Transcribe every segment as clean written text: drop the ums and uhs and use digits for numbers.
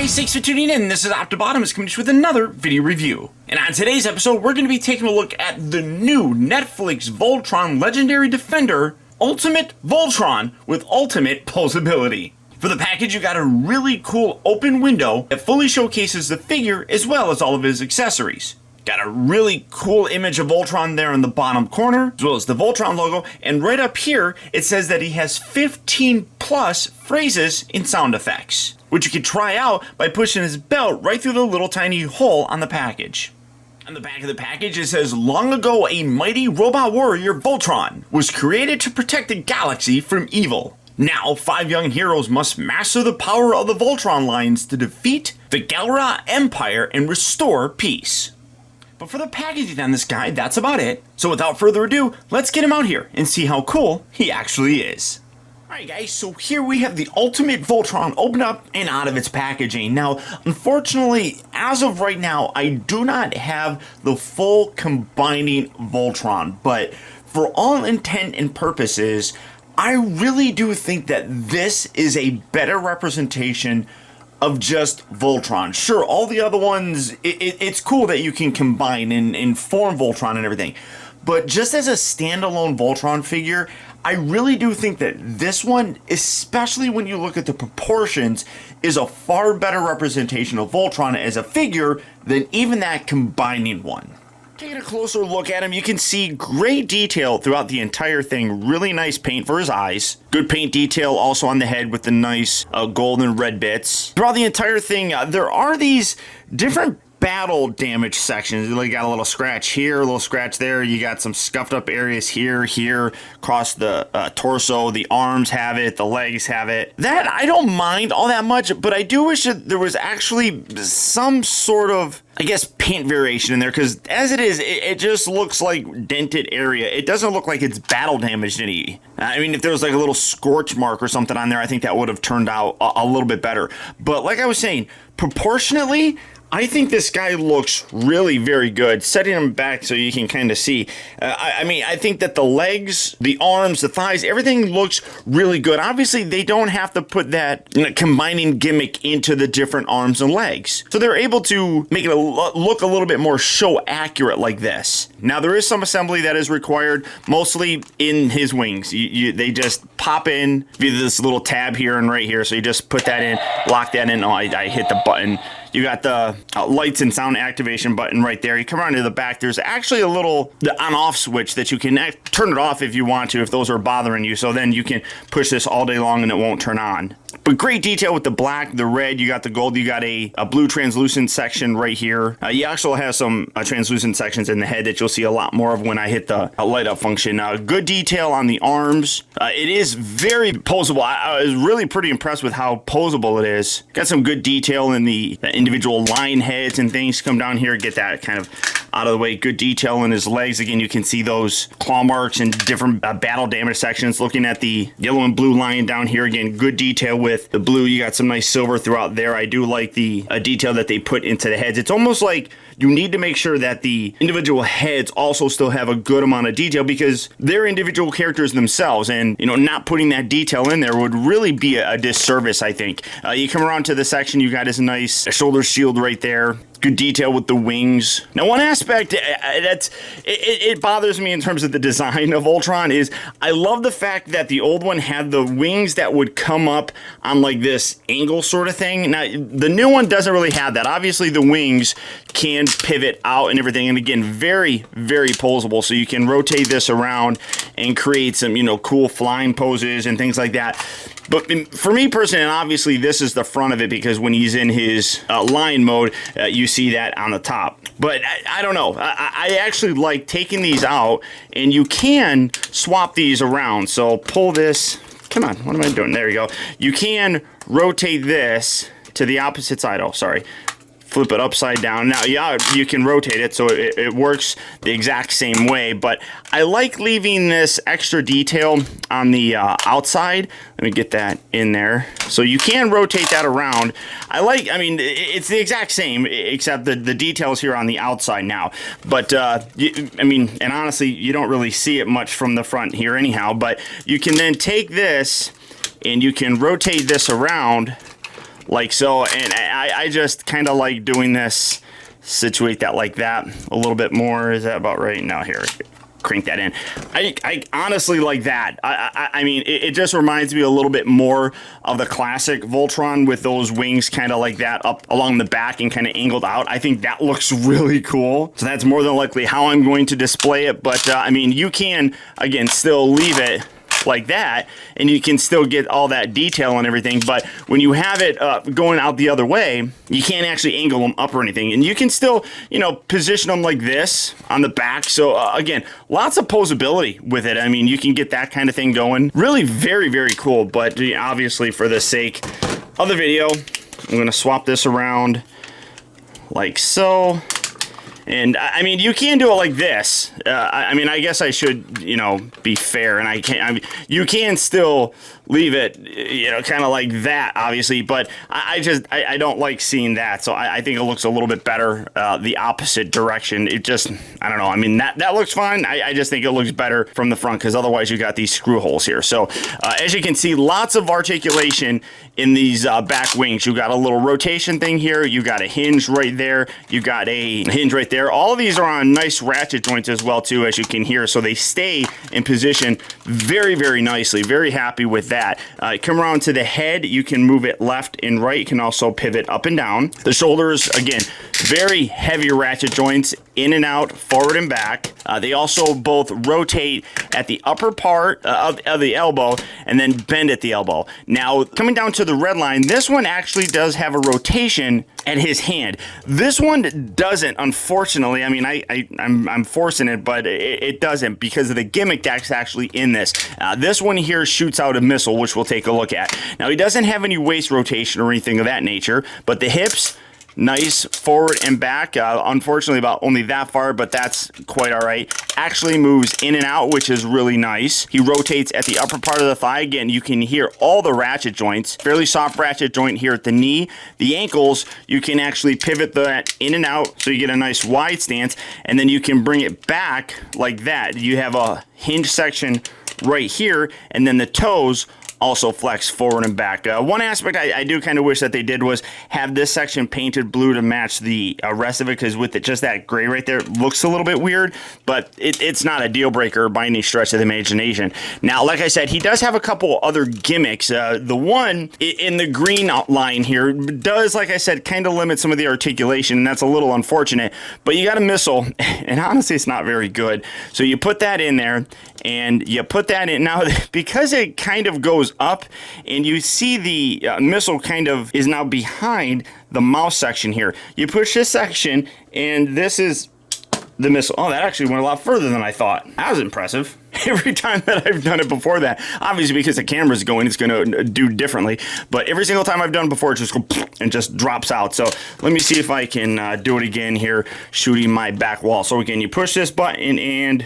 guys, thanks for tuning in. This is Optibotimus coming to you with another video review. And on today's episode, we're going to be taking a look at the new Netflix Voltron Legendary Defender, Ultimate Voltron with Ultimate Posability. For the package, you got a really cool open window that fully showcases the figure as well as all of his accessories. Got a really cool image of Voltron there in the bottom corner, as well as the Voltron logo, and right up here, it says that he has 15 plus phrases and sound effects, which you can try out by pushing his belt right through the little tiny hole on the package. On the back of the package, it says, long ago a mighty robot warrior, Voltron, was created to protect the galaxy from evil. Now, 5 young heroes must master the power of the Voltron lines to defeat the Galra Empire and restore peace. But for the packaging on this guy, that's about it. So without further ado, let's get him out here and see how cool he actually is. Alright guys, so here we have the Ultimate Voltron opened up and out of its packaging. Now, unfortunately, as of right now, I do not have the full combining Voltron, but for all intent and purposes, I really do think that this is a better representation of just Voltron. Sure, all the other ones, it's cool that you can combine and form Voltron and everything, but just as a standalone Voltron figure, I really do think that this one, especially when you look at the proportions, is a far better representation of Voltron as a figure than even that combining one. Taking a closer look at him, you can see great detail throughout the entire thing. Really nice paint for his eyes. Good paint detail also on the head with the nice gold and red bits. Throughout the entire thing, there are these different battle damage sections. You got a little scratch here, a little scratch there. You got some scuffed up areas here, across the torso. The arms have it, the legs have it. That I don't mind all that much, but I do wish that there was actually some sort of, I guess, paint variation in there, because as it is, it just looks like dented area. It doesn't look like it's battle damaged any. I mean, if there was like a little scorch mark or something on there, I think that would have turned out a little bit better. But like I was saying, proportionately, I think this guy looks really very good. Setting him back so you can kind of see. I mean, I think that the legs, the arms, the thighs, everything looks really good. Obviously, they don't have to put that combining gimmick into the different arms and legs. So they're able to make it look a little bit more show accurate like this. Now, there is some assembly that is required, mostly in his wings. They just pop in via this little tab here and right here. So you just put that in, lock that in. Oh, I hit the button. You got the lights and sound activation button right there. You come around to the back. There's actually a little on-off switch that you can turn it off if you want to, if those are bothering you. So then you can push this all day long and it won't turn on. But great detail with the black, the red, you got the gold, you got a blue translucent section right here. You also have some translucent sections in the head that you'll see a lot more of when I hit the light up function. Good detail on the arms. It is very posable. I was really pretty impressed with how posable it is. Got some good detail in the individual line heads and things. Come down here, get that kind of out of the way. Good detail in his legs. Again, you can see those claw marks and different battle damage sections. Looking at the yellow and blue line down here, again, good detail with the blue. You got some nice silver throughout there. I do like the detail that they put into the heads. It's almost like you need to make sure that the individual heads also still have a good amount of detail, because they're individual characters themselves, and not putting that detail in there would really be a disservice, I think. You come around to the section, you got his nice shoulder shield right there. Good detail with the wings. Now, one aspect it bothers me in terms of the design of Voltron is I love the fact that the old one had the wings that would come up on like this angle sort of thing. Now, the new one doesn't really have that. Obviously, the wings can pivot out and everything, and again, very, very posable. So you can rotate this around and create some, cool flying poses and things like that. But for me personally, and obviously this is the front of it, because when he's in his line mode, you see that on the top. But I don't know. I actually like taking these out, and you can swap these around. So pull this. Come on, what am I doing? There you go. You can rotate this to the opposite side. Oh, sorry. Flip it upside down. Now, yeah, you can rotate it so it works the exact same way, but I like leaving this extra detail on the outside. Let me get that in there. So you can rotate that around. I mean, it's the exact same, except the details here on the outside now. But, I mean, and honestly, you don't really see it much from the front here anyhow, but you can then take this and you can rotate this around like so. And I just kind of like doing this, situate that like that a little bit more. Is that about right? Now here, crank that in. I honestly like that. I mean, it just reminds me a little bit more of the classic Voltron with those wings kind of like that up along the back and kind of angled out. I think that looks really cool. So that's more than likely how I'm going to display it. But I mean, you can, again, still leave it like that, and you can still get all that detail and everything. But when you have it going out the other way, you can't actually angle them up or anything, and you can still, you know, position them like this on the back. So again, lots of posability with it. I mean, you can get that kind of thing going. Really very, very cool. But obviously, for the sake of the video, I'm going to swap this around like so. And I mean, you can do it like this. I mean, I guess I should, you know, be fair, and I mean, you can still leave it, you know, kind of like that, obviously. But I don't like seeing that. So I think it looks a little bit better the opposite direction. It just, I don't know. I mean, that looks fine. I just think it looks better from the front, because otherwise you got these screw holes here. So as you can see, lots of articulation in these back wings. You got a little rotation thing here. You got a hinge right there. You got a hinge right there. All of these are on nice ratchet joints as well, too, as you can hear. So they stay in position very, very nicely. Very happy with that. Come around to the head. You can move it left and right. You can also pivot up and down. The shoulders, again, very heavy ratchet joints, in and out, forward and back. They also both rotate at the upper part of the elbow and then bend at the elbow. Now, coming down to the red line, this one actually does have a rotation at his hand. This one doesn't, unfortunately. I mean, I'm forcing it, but it doesn't, because of the gimmick that's actually in this. This one here shoots out a missile, which we'll take a look at. Now, he doesn't have any waist rotation or anything of that nature, but the hips, nice forward and back. Unfortunately, about only that far, but that's quite all right. Actually moves in and out, which is really nice. He rotates at the upper part of the thigh. Again, you can hear all the ratchet joints. Fairly soft ratchet joint here at the knee. The ankles, you can actually pivot that in and out, so you get a nice wide stance, and then you can bring it back like that. You have a hinge section right here, and then the toes also flex forward and back. One aspect I do kind of wish that they did was have this section painted blue to match the rest of it, because with it just that gray right there, it looks a little bit weird, but it's not a deal breaker by any stretch of the imagination. Now, like I said, he does have a couple other gimmicks. The one in the green outline here does, like I said, kind of limit some of the articulation, and that's a little unfortunate, but you got a missile, and honestly, it's not very good. So you put that in there, and you put that in. Now, because it kind of goes up, and you see the missile kind of is now behind the mouse section here. You push this section, and this is the missile. Oh, that actually went a lot further than I thought. That was impressive. Every time that I've done it before that, obviously because the camera's going, it's going to do differently. But every single time I've done it before, it just goes and just drops out. So let me see if I can do it again here, shooting my back wall. So again, you push this button and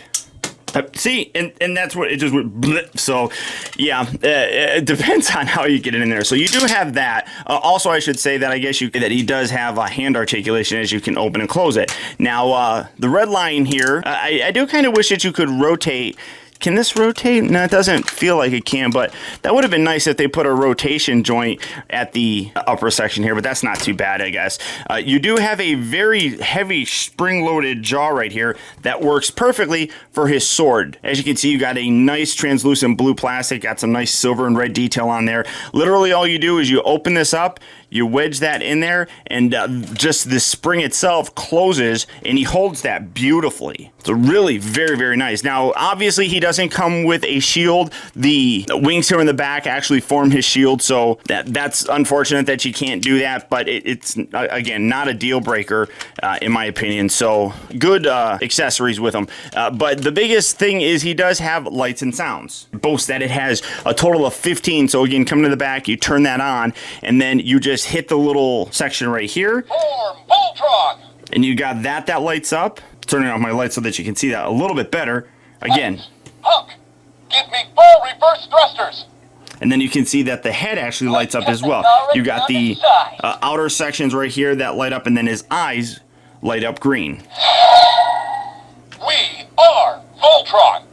see, and that's what it just went blip. So yeah, it depends on how you get it in there. So you do have that. Also, I should say that I guess that he does have a hand articulation, as you can open and close it. Now, the red line here, I do kind of wish that you could rotate. Can this rotate? No, it doesn't feel like it can, but that would have been nice if they put a rotation joint at the upper section here, but that's not too bad, I guess. You do have a very heavy spring-loaded jaw right here that works perfectly for his sword. As you can see, you got a nice translucent blue plastic, got some nice silver and red detail on there. Literally all you do is you open this up, you wedge that in there, and just the spring itself closes, and he holds that beautifully. It's really very, very nice. Now, obviously, he doesn't come with a shield. The wings here in the back actually form his shield, so that's unfortunate that you can't do that, but it's, again, not a deal breaker, in my opinion. So, good accessories with him. But the biggest thing is he does have lights and sounds. It boasts that it has a total of 15, so again, coming to the back, you turn that on, and then you just hit the little section right here. Form Voltron! And you got that lights up. Turning off my light so that you can see that a little bit better. Again. Huck, give me 4 reverse thrusters. And then you can see that the head actually lights up as well. You got the outer sections right here that light up, and then his eyes light up green. We are Voltron.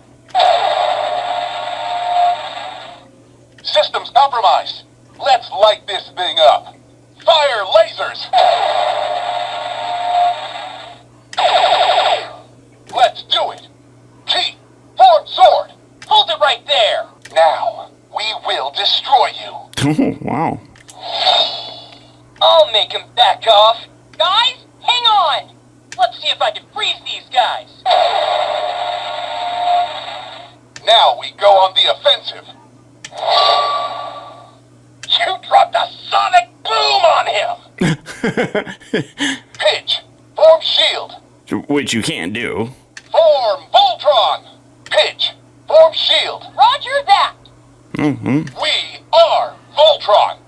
Systems compromised. Let's light this thing up. thrusters! Let's do it! Key, form sword! Hold it right there! Now, we will destroy you! Oh, wow. I'll make him back off! Guys, hang on! Let's see if I can freeze these guys! Now we go on the offensive! You dropped a sonic boom on him! Pitch, form shield! Which you can't do. Form Voltron! Pitch, form shield! Roger that! We are Voltron!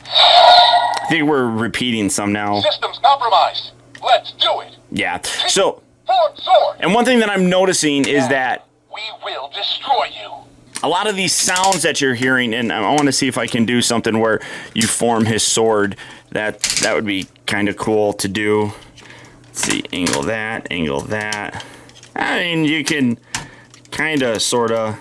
I think we're repeating some now. Systems compromised. Let's do it! Yeah. So, Form sword! and one thing that I'm noticing is that We will destroy you! a lot of these sounds that you're hearing, and I want to see if I can do something where you form his sword. That would be kind of cool to do. Let's see, angle that. I mean, you can kind of, sort of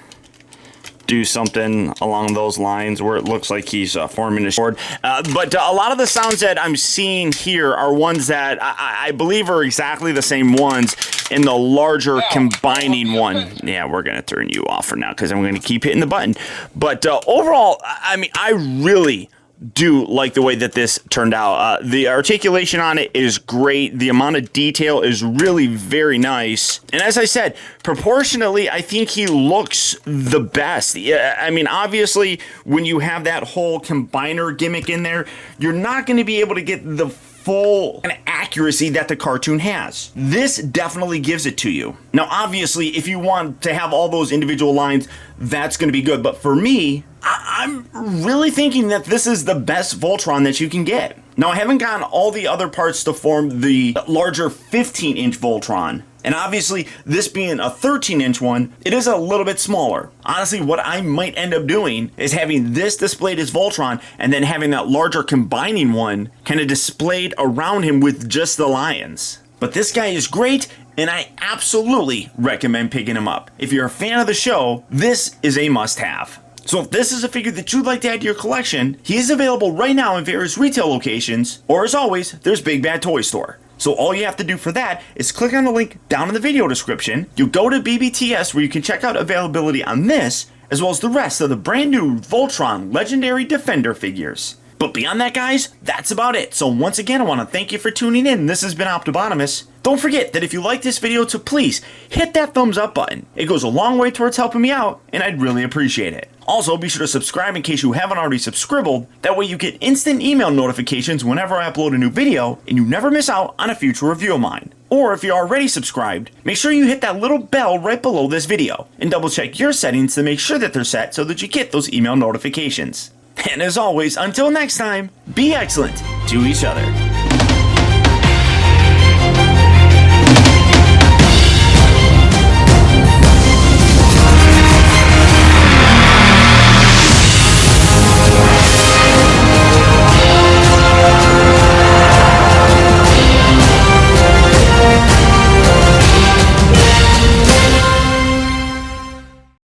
do something along those lines where it looks like he's forming a sword. But a lot of the sounds that I'm seeing here are ones that I believe are exactly the same ones in the larger combining one. Yeah, we're going to turn you off for now because I'm going to keep hitting the button. But overall, I mean, I really do like the way that this turned out. The articulation on it is great. The amount of detail is really very nice. And as I said, proportionately, I think he looks the best. I mean, obviously, when you have that whole combiner gimmick in there, you're not going to be able to get the full accuracy that the cartoon has. This definitely gives it to you. Now, obviously, if you want to have all those individual lines, that's going to be good. But for me, I'm really thinking that this is the best Voltron that you can get. Now, I haven't gotten all the other parts to form the larger 15-inch Voltron. And obviously, this being a 13-inch one, it is a little bit smaller. Honestly, what I might end up doing is having this displayed as Voltron and then having that larger combining one kind of displayed around him with just the lions. But this guy is great, and I absolutely recommend picking him up. If you're a fan of the show, this is a must-have. So if this is a figure that you'd like to add to your collection, he is available right now in various retail locations, or as always, there's Big Bad Toy Store. So all you have to do for that is click on the link down in the video description. You go to BBTS where you can check out availability on this, as well as the rest of the brand new Voltron Legendary Defender figures. But beyond that, guys, that's about it. So once again, I want to thank you for tuning in. This has been Optibotimus. Don't forget that if you like this video, to please hit that thumbs up button. It goes a long way towards helping me out, and I'd really appreciate it. Also, be sure to subscribe in case you haven't already subscribed. That way you get instant email notifications whenever I upload a new video, and you never miss out on a future review of mine. Or if you're already subscribed, make sure you hit that little bell right below this video, and double check your settings to make sure that they're set so that you get those email notifications. And as always, until next time, be excellent to each other.